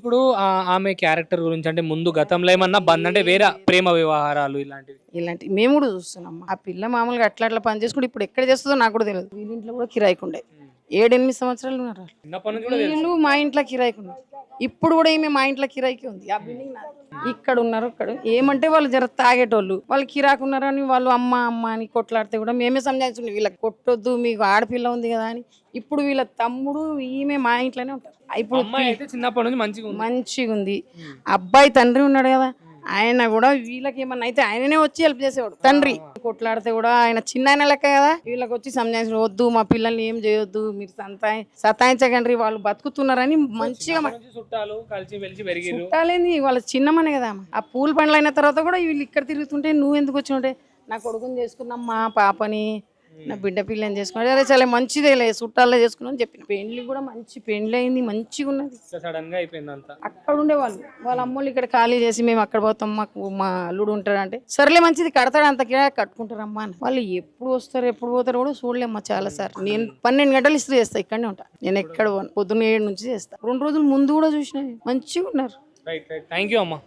ఇప్పుడు ఆమె క్యారెక్టర్ గురించి అంటే ముందు గతంలో ఏమన్నా బంద్ అంటే వేరే ప్రేమ వ్యవహారాలు ఇలాంటివి. ఇలాంటి మేము కూడా చూస్తున్నాం. ఆ పిల్ల మామూలుగా అట్లా అట్లా పని చేసుకుంటే ఇప్పుడు ఎక్కడ చేస్తుందో నాకు కూడా తెలియదు. వీళ్ళ ఇంట్లో కూడా కిరాయికుండే 7-8 సంవత్సరాలు ఉన్నారు వాళ్ళు. చిన్నప్పటి నుంచి కూడా తెలుసు. వీళ్ళు మా ఇంట్లో కిరాయికున్నారు. ఇప్పుడు కూడా ఈమె మా ఇంట్లో కిరాయికి ఉంది. ఆ బిల్డింగ్ నాది. ఇక్కడ ఉన్నారు ఇక్కడ ఏమంటే వాళ్ళు జర తాగేటోళ్ళు వాళ్ళు కిరాకున్నారని వాళ్ళు అమ్మ అమ్మ అని కొట్లాడితే కూడా మేమే సంజాయిస్తుండే వీళ్ళకి కొట్టొద్దు మీకు ఆడపిల్ల ఉంది కదా అని. ఇప్పుడు వీళ్ళ తమ్ముడు ఈమె మా ఇంట్లోనే ఉంటారు. ఇప్పుడు అమ్మాయి అయితే చిన్నప్పటి నుంచి మంచిగా ఉంది. మంచిగా ఉంది. అబ్బాయి తండ్రి ఉన్నాడు కదా ఆయన కూడా వీళ్ళకి ఏమన్నా అయితే ఆయననే వచ్చి హెల్ప్ చేసేవాడు తండ్రి. కొట్లాడితే కూడా ఆయన చిన్న ఆయన లెక్క కదా వీళ్ళకి వచ్చి సంజాయించడం వద్దు మా పిల్లల్ని ఏం చేయొద్దు మీరు సతాయించకండి వాళ్ళు బతుకుతున్నారని మంచిగా చుట్టాలు కలిసి వెలిసి పెరిగిరు. చుట్టాలేంది వాళ్ళ చిన్నమనే కదా ఆ పూల పండ్లు అయిన తర్వాత కూడా వీళ్ళు ఇక్కడ తిరుగుతుంటే నువ్వు ఎందుకు వచ్చినట్టే నా కొడుకుని చేసుకున్నామ్మా పాపని నా బిడ్డ పిల్లని చేసుకున్నాడు అదే చాలా మంచిదేలే చుట్టాలే చేసుకున్నాను చెప్పిన. పెండ్లి కూడా మంచి పెండ్లి అయింది మంచిగా ఉన్నది. సడన్ గా అయిపోయింది అంతా. అక్కడ ఉండేవాళ్ళు వాళ్ళ అమ్మోళ్ళు ఇక్కడ ఖాళీ చేసి మేము అక్కడ పోతాం మాకు మా అల్లుడు ఉంటాడు అంటే సర్లే మంచిది కడతాడు అంత కట్టుకుంటారమ్మా అని. వాళ్ళు ఎప్పుడు వస్తారు ఎప్పుడు పోతారు కూడా చూడలేమ్మా చాలా సార్. నేను 12 గంటలు ఇస్త్రీ చేస్తా ఇక్కడనే ఉంటా నేను ఎక్కడ పొద్దున్న 7 నుంచి చేస్తా. 2 రోజులు ముందు కూడా చూసినా మంచిగా ఉన్నారు. రైట్ థ్యాంక్ యూ అమ్మా.